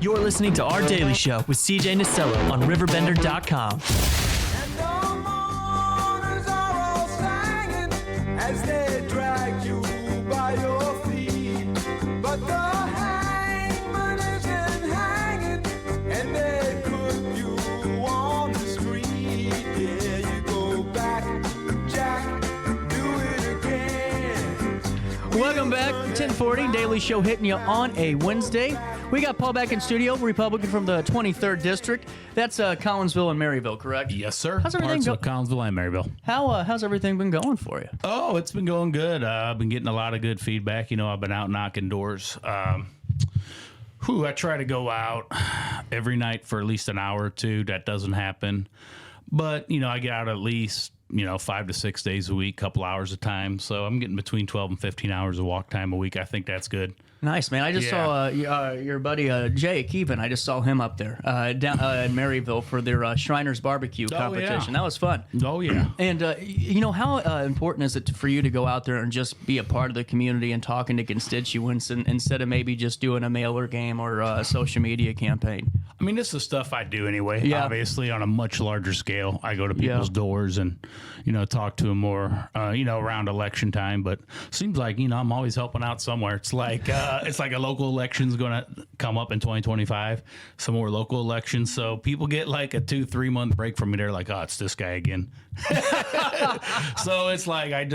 You're listening to Our Daily Show with CJ Nasello on RiverBender.com. And the mourners are all singing as they drag you by your feet. But the hangman isn't hanging and they put you on the street. Yeah, you go back, Jack, do it again. Welcome back, 1040 Daily Show hitting you on a Wednesday. We got Paul back in studio, Republican from the 23rd District. That's Collinsville and Maryville, correct? Yes, sir. How's everything Parts of Collinsville and Maryville. How's everything been going for you? Oh, it's been going good. I've been getting a lot of good feedback. You know, I've been out knocking doors. I try to go out every night for at least an hour or two. That doesn't happen. But, you know, I get out at least, 5 to 6 days a week, couple hours a time. So I'm getting between 12 and 15 hours of walk time a week. I think that's good. Nice, man. I just saw your buddy Jake even. I just saw him up there down in Maryville for their Shriners Barbecue competition. Yeah. That was fun. Oh, yeah. And, how important is it for you to go out there and just be a part of the community and talking to constituents instead of maybe just doing a mailer game or a social media campaign? I mean, this is stuff I do anyway, obviously, on a much larger scale. I go to people's doors and, talk to them more, around election time. But seems like, I'm always helping out somewhere. It's like a local election's going to come up in 2025, some more local elections. So people get like a 2-3 month break from me. They're like, oh, it's this guy again. So it's like I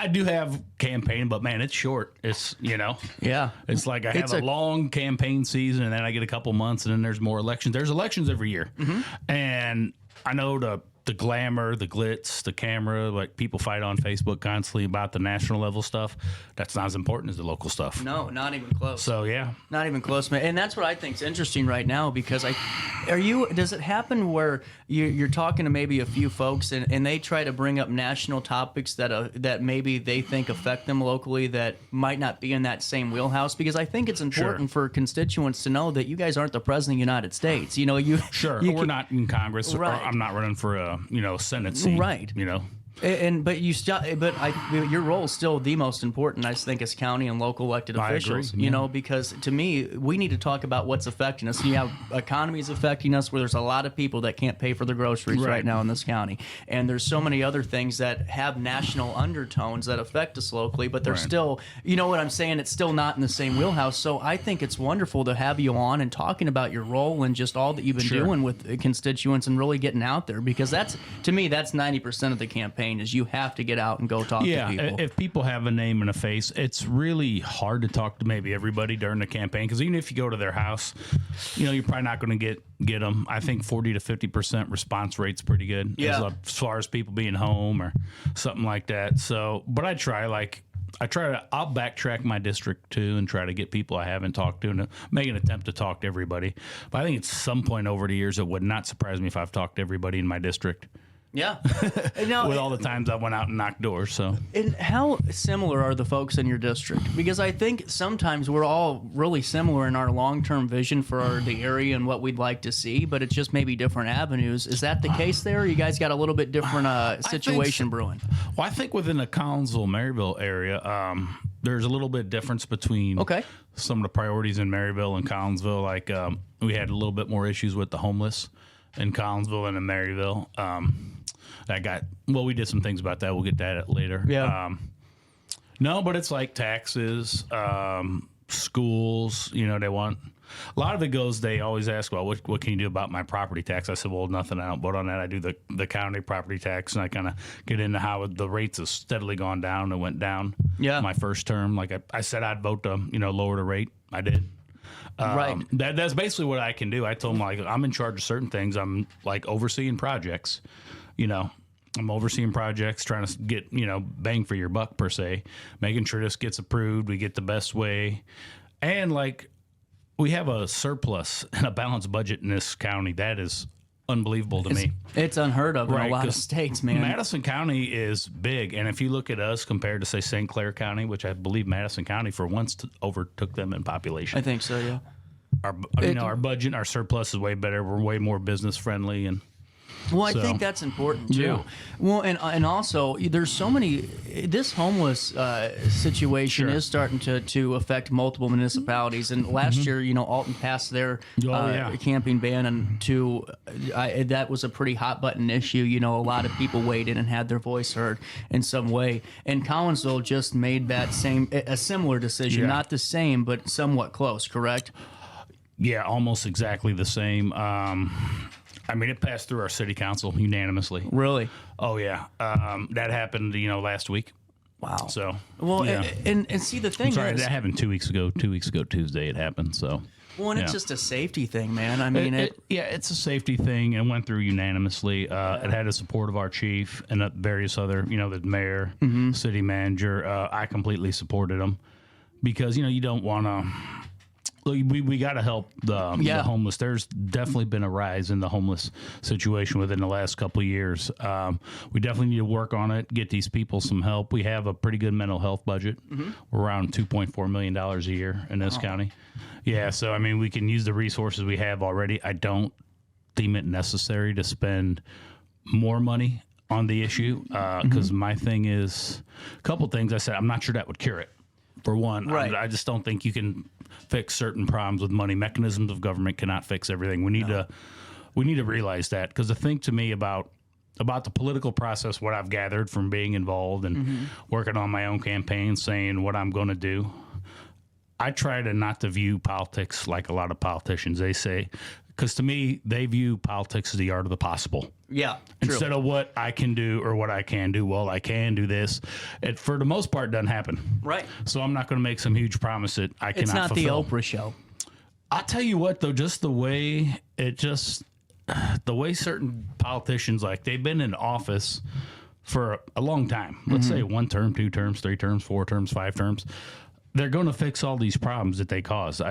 do have campaign, but man, it's short. It's, it's like I have a long campaign season and then I get a couple months and then there's more elections. There's elections every year. Mm-hmm. And I know the glamour, the glitz, the camera, like people fight on Facebook constantly about the national level stuff. That's not as important as the local stuff. No, not even close. So, yeah. Not even close, man. And that's what I think is interesting right now because does it happen where you're talking to maybe a few folks and they try to bring up national topics that maybe they think affect them locally that might not be in that same wheelhouse? Because I think it's important for constituents to know that you guys aren't the president of the United States. We're not in Congress. Right. Or I'm not running for a Senate seat. Right. But your role is still the most important, I think, as county and local elected officials. I agree, because to me, we need to talk about what's affecting us. You have economies affecting us, where there's a lot of people that can't pay for their groceries right now in this county, and there's so many other things that have national undertones that affect us locally. But they're still, you know what I'm saying? It's still not in the same wheelhouse. So I think it's wonderful to have you on and talking about your role and just all that you've been doing with constituents and really getting out there, because to me that's 90% of the campaign. Is you have to get out and go talk to people. If people have a name and a face, it's really hard to talk to maybe everybody during the campaign, because even if you go to their house, you're probably not going to get them. I think 40 to 50% response rate's pretty good as far as people being home or something like that. So, but I'll backtrack my district too and try to get people I haven't talked to and make an attempt to talk to everybody. But I think at some point over the years, it would not surprise me if I've talked to everybody in my district. Yeah. With all the times I went out and knocked doors. So, and how similar are the folks in your district? Because I think sometimes we're all really similar in our long-term vision for the area and what we'd like to see, but it's just maybe different avenues. Is that the case there? Or you guys got a little bit different situation brewing? Well, I think within the Collinsville-Maryville area, there's a little bit difference between some of the priorities in Maryville and Collinsville. Like we had a little bit more issues with the homeless in Collinsville and in Maryville. We did some things about that. We'll get that later. Yeah. No, but it's like taxes, schools, they want, a lot of it goes, they always ask, well, what can you do about my property tax? I said, well, nothing. I don't vote on that. I do the county property tax, and I kind of get into how the rates have steadily gone down. It went down my first term. Like I said, I'd vote to, lower the rate. I did. Right. That's basically what I can do. I told them, like, I'm in charge of certain things. I'm like overseeing projects, I'm overseeing projects, trying to get, bang for your buck per se, making sure this gets approved. We get the best way. And like, we have a surplus and a balanced budget in this county. That is unbelievable to me. It's unheard of in a lot of states, man. Madison County is big. And if you look at us compared to, say, St. Clair County, which I believe Madison County for once overtook them in population. I think so, yeah. Our budget, our surplus is way better. We're way more business friendly, and Well, I think that's important too. Yeah. Well, and also there's so many. This homeless situation is starting to affect multiple municipalities. And last year, Alton passed their camping ban, and that was a pretty hot button issue. A lot of people weighed in and had their voice heard in some way. And Collinsville just made that a similar decision, not the same, but somewhat close. Correct? Yeah, almost exactly the same. I mean, it passed through our city council unanimously. Really? Oh, yeah. That happened, last week. Wow. So, well, yeah. and see, the thing that is, happened 2 weeks ago. 2 weeks ago Tuesday it happened. So, well, and it's just a safety thing, man. I mean, it's a safety thing, and went through unanimously. It had the support of our chief and various other, the mayor, city manager. I completely supported them because you don't want to. We got to help the homeless. There's definitely been a rise in the homeless situation within the last couple of years. We definitely need to work on it, get these people some help. We have a pretty good mental health budget. We're around $2.4 million a year in this county. Yeah, so, I mean, we can use the resources we have already. I don't deem it necessary to spend more money on the issue because my thing is a couple things. I said, I'm not sure that would cure it. For one, right. I just don't think you can fix certain problems with money. Mechanisms of government cannot fix everything. We need to realize that, because the thing to me about the political process, what I've gathered from being involved and working on my own campaign, saying what I'm going to do, I try to not to view politics like a lot of politicians. They say, because to me, they view politics as the art of the possible. Yeah. Instead of what I can do or what I can do. Well, I can do this. It, for the most part, doesn't happen. Right. So I'm not going to make some huge promise that I cannot fulfill. It's not the Oprah show. I'll tell you what, though, just the way certain politicians, like, they've been in office for a long time. Let's say 1 term, 2 terms, 3 terms, 4 terms, 5 terms. They're going to fix all these problems that they cause.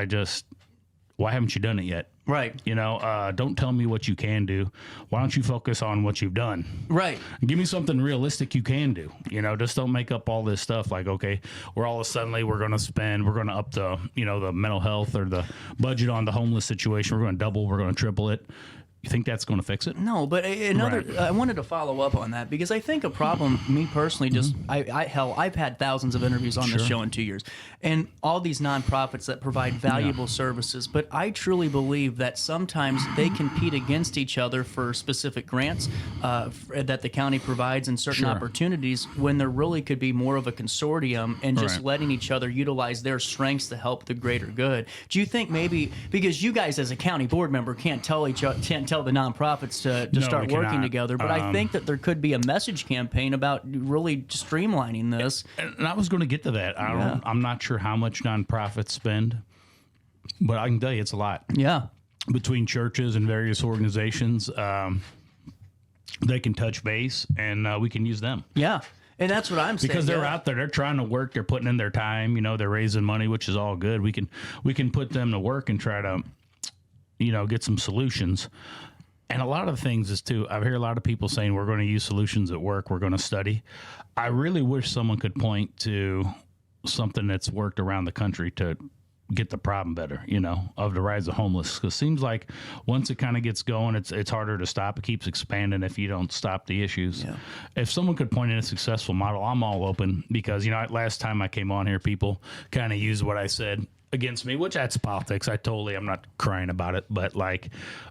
Why haven't you done it yet? Right. Don't tell me what you can do. Why don't you focus on what you've done? Right. Give me something realistic you can do. Just don't make up all this stuff like, okay, we're all of a sudden we're going to up the, the mental health or the budget on the homeless situation. We're going to double, we're going to triple it. You think that's going to fix it? No, but I wanted to follow up on that, because I think a problem, me personally, I've had thousands of interviews on this show in 2 years, and all these nonprofits that provide valuable services, but I truly believe that sometimes they compete against each other for specific grants that the county provides and certain opportunities, when there really could be more of a consortium and just letting each other utilize their strengths to help the greater good. Do you think maybe, because you guys as a county board member can't tell the nonprofits to start working together, but I think that there could be a message campaign about really streamlining this. And I was going to get to that. I'm not sure how much nonprofits spend, but I can tell you it's a lot. Yeah. Between churches and various organizations, they can touch base, and we can use them. Yeah. And that's what I'm saying. Because they're out there, they're trying to work, they're putting in their time, they're raising money, which is all good. We can put them to work and try to get some solutions. And a lot of the things is too, I hear a lot of people saying we're going to use solutions at work, we're going to study. I really wish someone could point to something that's worked around the country to get the problem better, of the rise of homeless. Because it seems like once it kind of gets going, it's harder to stop. It keeps expanding if you don't stop the issues. Yeah. If someone could point in a successful model, I'm all open, because, last time I came on here, people kind of used what I said against me, which that's politics. I'm not crying about it, but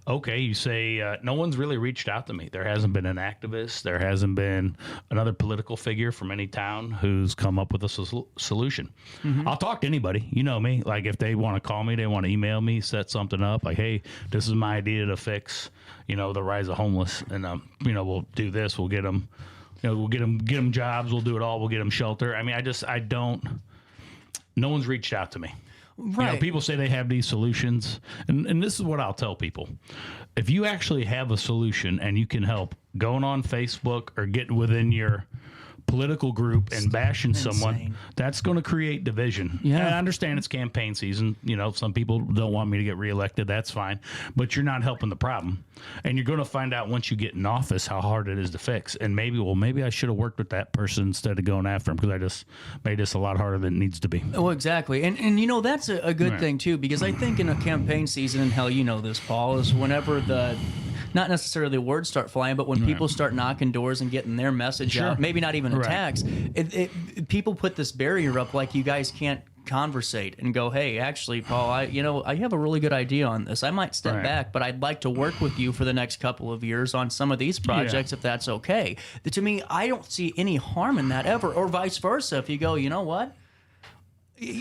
okay, you say no one's really reached out to me. There hasn't been an activist. There hasn't been another political figure from any town who's come up with a solution. I'll talk to anybody. You know me. If they want to call me, they want to email me, set something up. Like, hey, this is my idea to fix, the rise of homeless, and we'll do this. We'll get them, we'll get them jobs. We'll do it all. We'll get them shelter. I mean, no one's reached out to me. Right. People say they have these solutions, and this is what I'll tell people. If you actually have a solution and you can help going on Facebook or getting within your political group and bashing someone, that's going to create division. Yeah. And I understand it's campaign season. Some people don't want me to get reelected. That's fine. But you're not helping the problem. And you're going to find out once you get in office how hard it is to fix. And maybe I should have worked with that person instead of going after him, because I just made this a lot harder than it needs to be. Oh, exactly. And that's a good thing, too, because I think in a campaign season, and hell, this, Paul, is whenever the not necessarily the words start flying, but when people start knocking doors and getting their message out, maybe not even attacks, people put this barrier up like you guys can't conversate and go, hey, actually, Paul, I have a really good idea on this. I might step back, but I'd like to work with you for the next couple of years on some of these projects if that's okay. To me, I don't see any harm in that ever, or vice versa. If you go, you know what?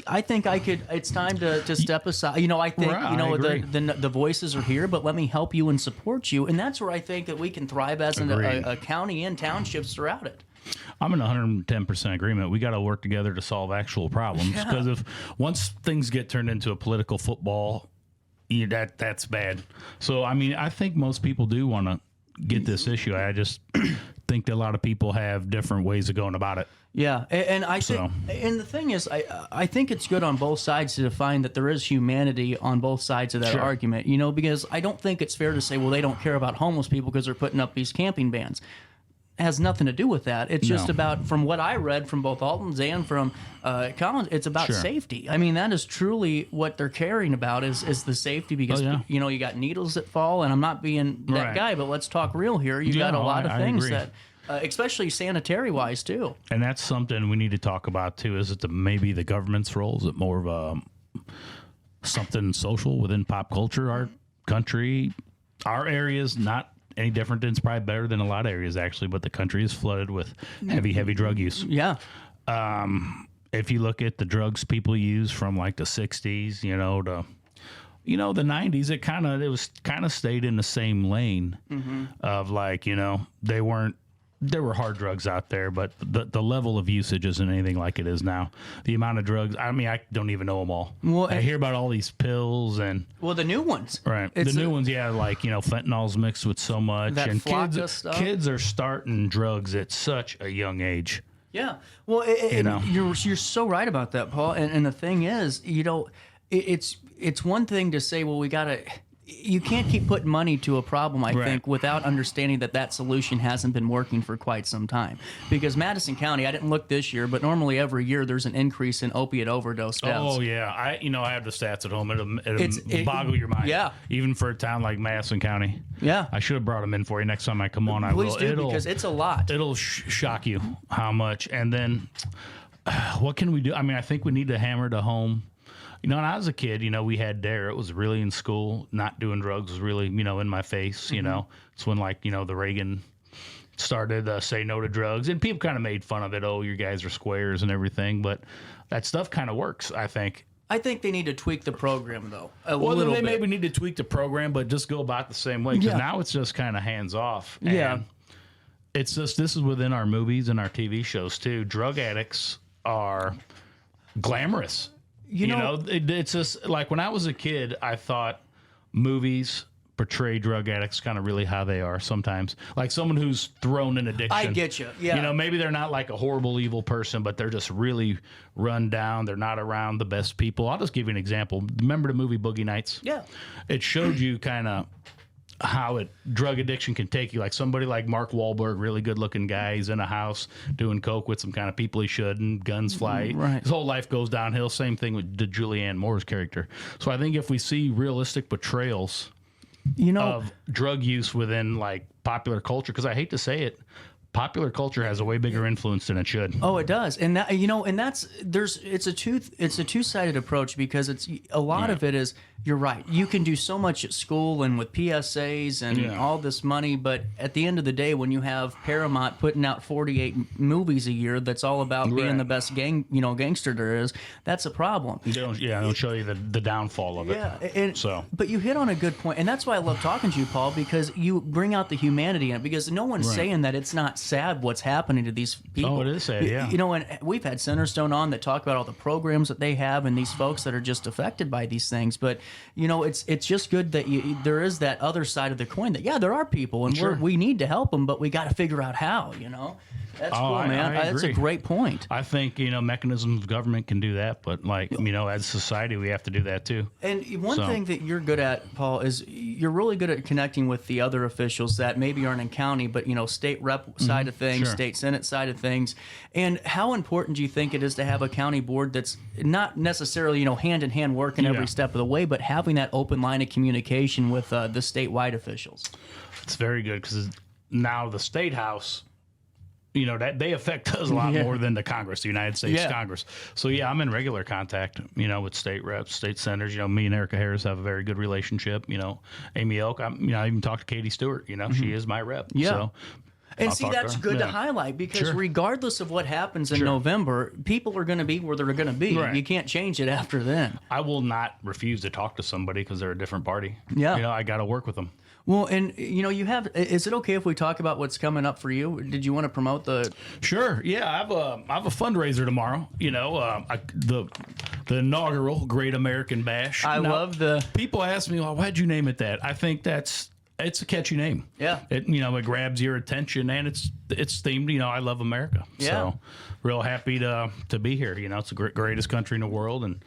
I think I could. It's time to step aside. I think the voices are here, but let me help you and support you, and that's where I think that we can thrive as a county and townships throughout it. I'm in 110% agreement. We got to work together to solve actual problems, because if once things get turned into a political football, that's bad. So I think most people do want to get this issue. I just think that a lot of people have different ways of going about it. Yeah, and I think, and the thing is, I think it's good on both sides to define that there is humanity on both sides of that argument. Because I don't think it's fair to say, well, they don't care about homeless people because they're putting up these camping bans. It has nothing to do with that. It's just about, from what I read from both Alton's and from Collins, it's about safety. That is truly what they're caring about is the safety, because you got needles that fall, and I'm not being that guy, but let's talk real here. You got a lot of things that. Especially sanitary-wise, too. And that's something we need to talk about, too. Is it maybe the government's role? Is it more of something social within pop culture, our country? Our area's not any different. It's probably better than a lot of areas, actually, but the country is flooded with heavy drug use. Yeah. If you look at the drugs people use from, like, the 60s, to... the 90s, it was kind of stayed in the same lane of, like, there were hard drugs out there, but the level of usage isn't anything like it is now. The amount of drugs, I don't even know them all. Well, I hear about all these pills and... Well, the new ones. Right. The new ones, like, fentanyl's mixed with so much. That and kids are starting drugs at such a young age. Yeah. Well, you're so right about that, Paul. And the thing is, it's one thing to say, well, we got to... You can't keep putting money to a problem, I think, without understanding that solution hasn't been working for quite some time. Because Madison County, I didn't look this year, but normally every year there's an increase in opiate overdose deaths. Oh, yeah. I have the stats at home. It'll boggle your mind. Yeah. Even for a town like Madison County. Yeah. I should have brought them in for you next time I come on. Please do, because it's a lot. It'll shock you how much. And then what can we do? I think we need to hammer to home. When I was a kid, we had DARE. It was really in school. Not doing drugs was really, in my face, It's when, like, the Reagan started Say No to Drugs. And people kind of made fun of it. Oh, you guys are squares and everything. But that stuff kind of works, I think. I think they need to tweak the program, though, they maybe need to tweak the program, but just go about the same way. Because now it's just kind of hands off. Yeah. It's just, this is within our movies and our TV shows, too. Drug addicts are glamorous. It's just like when I was a kid, I thought movies portray drug addicts kind of really how they are sometimes. Like someone who's thrown in addiction. I get you. Yeah. Maybe they're not like a horrible, evil person, but they're just really run down. They're not around the best people. I'll just give you an example. Remember the movie Boogie Nights? Yeah. It showed you kind of how drug addiction can take you. Like somebody like Mark Wahlberg, really good looking guy, he's in a house doing coke with some kind of people he shouldn't, guns fly. Right. His whole life goes downhill. Same thing with the Julianne Moore's character. So I think if we see realistic portrayals of drug use within like popular culture, because I hate to say it, popular culture has a way bigger influence than it should. Oh, it does, and that it's a two-sided approach, because it's a lot of it is, you're right. You can do so much at school and with PSAs and all this money, but at the end of the day, when you have Paramount putting out 48 movies a year that's all about being the best gangster there is, that's a problem. They don't show you the downfall of it. Yeah, but you hit on a good point, and that's why I love talking to you, Paul, because you bring out the humanity in it. Because no one's saying that it's not sad what's happening to these people. Oh, it is sad, yeah. And we've had Centerstone on that talk about all the programs that they have and these folks that are just affected by these things. But it's just good that there is that other side of the coin that there are people, and we need to help them, but we got to figure out how. That's cool, man. That's a great point. I think, mechanisms of government can do that, but as a society, we have to do that too. And one thing that you're good at, Paul, is you're really good at connecting with the other officials that maybe aren't in county, but, state rep side of things, state senate side of things. And how important do you think it is to have a county board that's not necessarily, hand in hand working every step of the way, but having that open line of communication with the statewide officials? It's very good because now the State House, that they affect us a lot more than the Congress, the United States Congress. So I'm in regular contact, with state reps, state senators. Me and Erica Harris have a very good relationship. Amy Elk, I even talked to Katie Stewart. She is my rep. Yeah. So and see, that's good to highlight because regardless of what happens in November, people are going to be where they're going to be. Right. You can't change it after then. I will not refuse to talk to somebody because they're a different party. Yeah. I got to work with them. Well, and is it okay if we talk about what's coming up for you? Did you want to promote the? Sure. Yeah, I have a fundraiser tomorrow. The inaugural Great American Bash. I love the. People ask me, well, why'd you name it that? I think it's a catchy name. Yeah. It grabs your attention and it's themed. I love America. Yeah. So real happy to be here. It's the greatest country in the world, and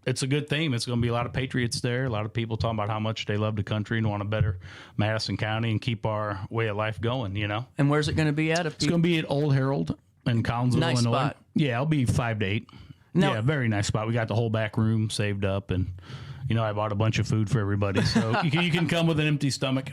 it's a good theme. It's going to be a lot of patriots there, a lot of people talking about how much they love the country and want to better Madison County and keep our way of life going, And where's it going to be at? It's going to be at Old Herald in Collinsville, nice Illinois. Spot. Yeah, it'll be 5 to 8. No. Yeah, very nice spot. We got the whole back room saved up, and I bought a bunch of food for everybody, so you can come with an empty stomach.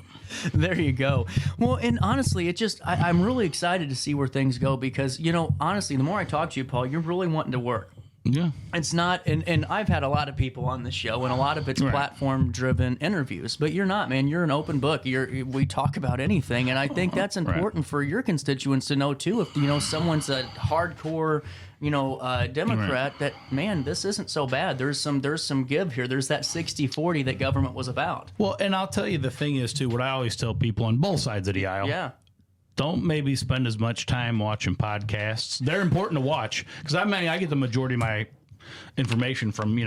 There you go. Well, and honestly, I'm really excited to see where things go because, honestly, the more I talk to you, Paul, you're really wanting to work. Yeah. It's not, and I've had a lot of people on the show, and a lot of it's platform-driven interviews, but you're not, man. You're an open book. We talk about anything, and I think that's important for your constituents to know, too. If, someone's a hardcore, Democrat, that, man, this isn't so bad. There's some give here. There's that 60-40 that government was about. Well, and I'll tell you the thing is, too, what I always tell people on both sides of the aisle. Yeah. Don't maybe spend as much time watching podcasts. They're important to watch because I get the majority of my information from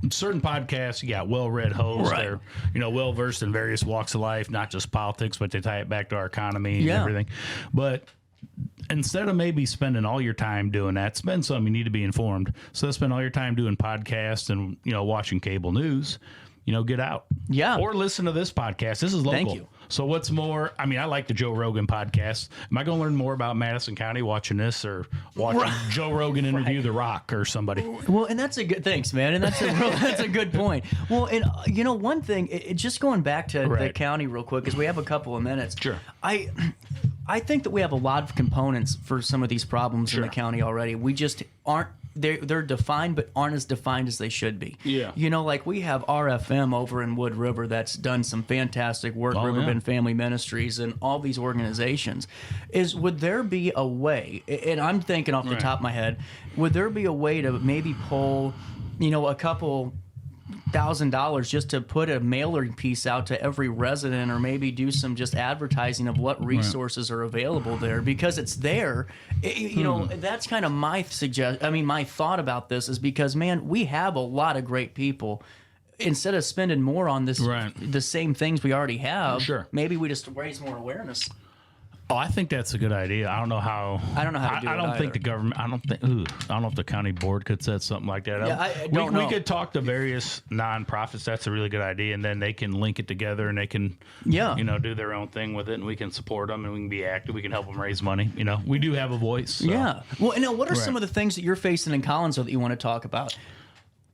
certain podcasts. You got well-read hosts. They're well-versed in various walks of life, not just politics, but they tie it back to our economy and everything. But instead of maybe spending all your time doing that, spend some. You need to be informed. So spend all your time doing podcasts and watching cable news. Get out. Yeah. Or listen to this podcast. This is local. Thank you. So what's more, I like the Joe Rogan podcast. Am I going to learn more about Madison County watching this or watching Joe Rogan interview The Rock or somebody? Well, and that's a good, thanks, man. And that's a good point. Well, and one thing, just going back to the county real quick, because we have a couple of minutes. Sure. I think that we have a lot of components for some of these problems in the county already. We just aren't. They're defined, but aren't as defined as they should be. Yeah. Like we have RFM over in Wood River that's done some fantastic work, RiverBend Family Ministries and all these organizations. Would there be a way, and I'm thinking off the top of my head, would there be a way to maybe pull, a couple $1,000 just to put a mailer piece out to every resident, or maybe do some just advertising of what resources are available there, because it's there. That's kind of my my thought about this is because, man, we have a lot of great people. Instead of spending more on this, the same things we already have, maybe we just raise more awareness. Oh, I think that's a good idea. I don't know how to do it. I don't think the government. I don't know if the county board could set something like that. Yeah, I don't know. We could talk to various nonprofits. That's a really good idea, and then they can link it together, and they can, do their own thing with it, and we can support them, and we can be active. We can help them raise money. We do have a voice. So. Yeah. Well, now, what are some of the things that you're facing in Collinsville that you want to talk about?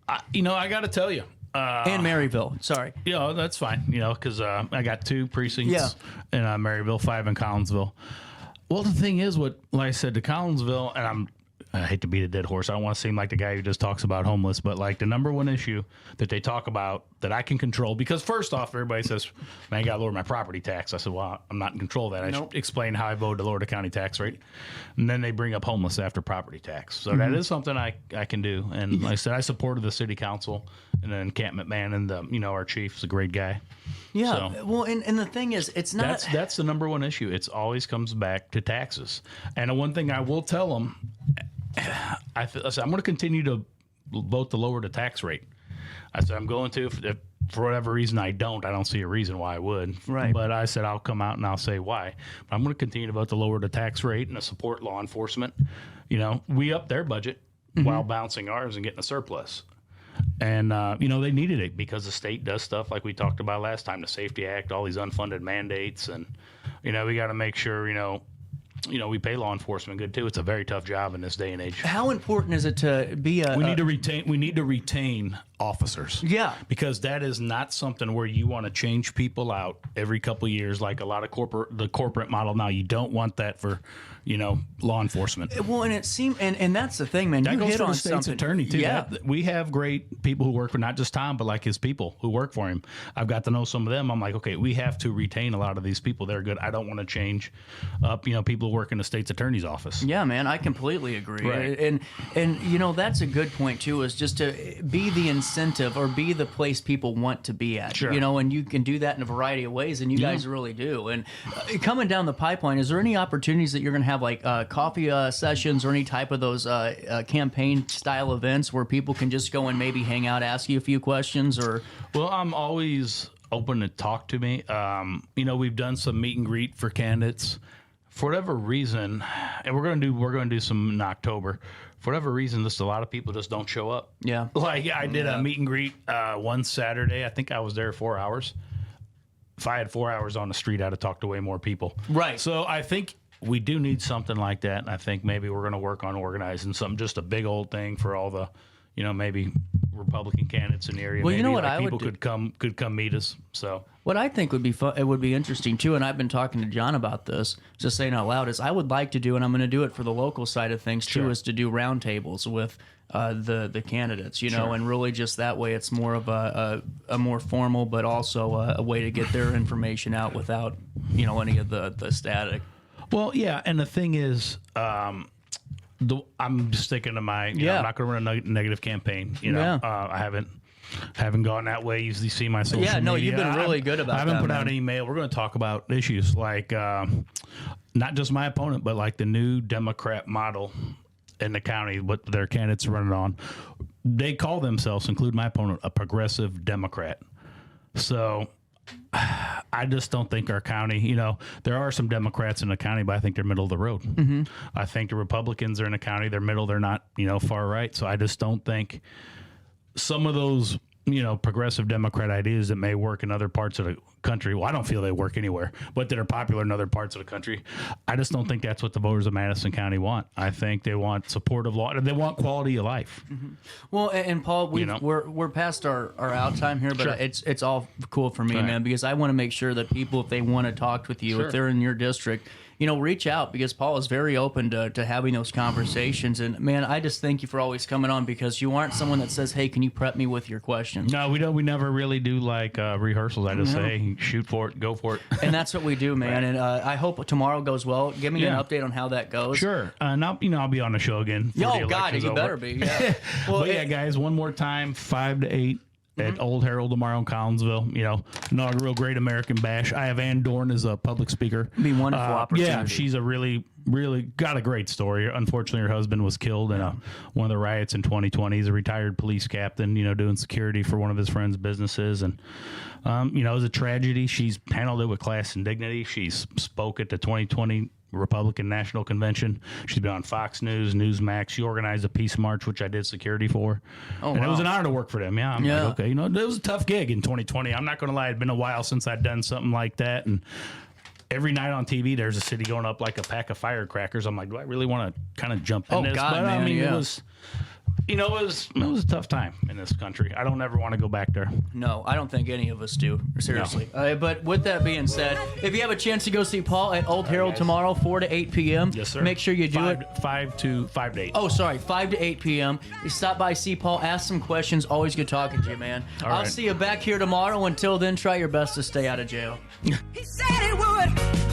I got to tell you. And Maryville, sorry. Yeah, that's fine. Because I got 2 precincts in Maryville, 5 in Collinsville. Well, the thing is, like I said, to Collinsville, and I hate to beat a dead horse. I don't want to seem like the guy who just talks about homeless, but like the number one issue that they talk about that I can control, because first off, everybody says, man, I got to lower my property tax. I said, well, I'm not in control of that. I should explain how I voted to lower the county tax rate. And then they bring up homeless after property tax. So that is something I can do. And like I said, I supported the city council, and then Camp McMahon, our chief is a great guy. Yeah. So, well, and the thing is, it's not. That's the number one issue. It always comes back to taxes. And the one thing I will tell them, I'm going to continue to vote to lower the tax rate. I said I'm going to. for whatever reason I don't see a reason why I would. Right. But I said I'll come out and I'll say why. But I'm going to continue to vote to lower the tax rate and to support law enforcement. You know, we upped their budget while balancing ours and getting a surplus. And, you know, they needed it because the state does stuff like we talked about last time, the Safety Act, all these unfunded mandates. And, you know, we got to make sure, you know, we pay law enforcement good too. It's a very tough job in this day and age. How important is it to be we need to retain officers. Yeah. Because that is not something where you want to change people out every couple of years like a lot of the corporate model now. You don't want that for, you know, law enforcement. Well, and it seemed, and that's the thing, man. That You goes hit for on the state's something. attorney too. Yeah. We have great people who work for not just Tom, but like his people who work for him. I've got to know some of them. I'm like, okay, we have to retain a lot of these people. They're good. I don't want to change up, you know, people who work in the state's attorney's office. Yeah, man, I completely agree. Right. And you know, that's a good point too, is just to be the incentive or be the place people want to be at. Sure. You know, and you can do that in a variety of ways, and you guys really do. And coming down the pipeline, is there any opportunities that you're going to have like coffee sessions or any type of those campaign style events where people can just go and maybe hang out, ask you a few questions? Or Well, I'm always open to talk to me. You know, we've done some meet and greet for candidates. For whatever reason, and we're gonna do some in October. For whatever reason, just a lot of people just don't show up. Yeah. Like I did a meet and greet one Saturday. I think I was there 4 hours. If I had 4 hours on the street, I'd have talked to way more people. Right. So I think we do need something like that. And I think maybe we're going to work on organizing something, just a big old thing for all the, you know, maybe Republican candidates in the area. Well, maybe you know what like I would people do? could come meet us. So what I think would be fun, it would be interesting too, and I've been talking to John about this, just saying out loud, is I would like to do, and I'm going to do it for the local side of things too, Sure. is to do roundtables with the candidates, you know, Sure. and really just that way it's more of a more formal, but also a way to get their information out without, you know, any of the static. Well, yeah, and the thing is, I'm just sticking to my. You know, I'm not going to run a negative campaign. You know, I haven't gone that way. You usually see my social media. Yeah, no, you've been really good about that. I haven't put out man. any mail. We're going to talk about issues like not just my opponent, but like the new Democrat model in the county, what their candidates are running on. They call themselves, include my opponent, a progressive Democrat. So I just don't think our county, you know, there are some Democrats in the county, but I think they're middle of the road. Mm-hmm. I think the Republicans are in the county, they're middle, they're not, you know, far right. So I just don't think some of those, you know, progressive Democrat ideas that may work in other parts of the country. Well, I don't feel they work anywhere, but that are popular in other parts of the country. I just don't think that's what the voters of Madison County want. I think they want supportive law. They want quality of life. Mm-hmm. Well, and Paul, we're past our out time here, but Sure. it's all cool for me, Right. man, because I want to make sure that people, if they want to talk with you, Sure. if they're in your district, you know, reach out, because Paul is very open to having those conversations. And man, I just thank you for always coming on, because you aren't someone that says, hey, can you prep me with your questions? No, we don't. We never really do like rehearsals. I just say, shoot for it, go for it. And that's what we do, man. And I hope tomorrow goes well. Give me an update on how that goes. Sure. Now, you know, I'll be on the show again. Oh, God, you better be. Yeah. Well, But yeah, guys, one more time, 5 to 8 at Old Herald tomorrow in Collinsville. You know, inaugural Great American Bash. I have Ann Dorn as a public speaker. Be a wonderful opportunity. Yeah, she's a really got a great story. Unfortunately, her husband was killed in one of the riots in 2020. He's a retired police captain, you know, doing security for one of his friends' businesses. And, you know, it was a tragedy. She's handled it with class and dignity. She's spoke at the 2020 Republican National Convention. She's been on Fox News, Newsmax. She organized a peace march, which I did security for. Oh, and it was an honor to work for them. Yeah, I'm like, okay, you know, it was a tough gig in 2020. I'm not going to lie. It'd been a while since I'd done something like that. And every night on TV, there's a city going up like a pack of firecrackers. I'm like, do I really want to kind of jump in this? God, but man, I mean, it was, you know, it was a tough time in this country. I don't ever want to go back there. No, I don't think any of us do, seriously. No. But with that being said, if you have a chance to go see Paul at Old Herald tomorrow, 4 to 8 p.m., yes, sir. Make sure you do it. 5 to 8. Oh, sorry, 5 to 8 p.m. You stop by, see Paul, ask some questions. Always good talking to you, man. I'll see you back here tomorrow. Until then, try your best to stay out of jail. He said he would.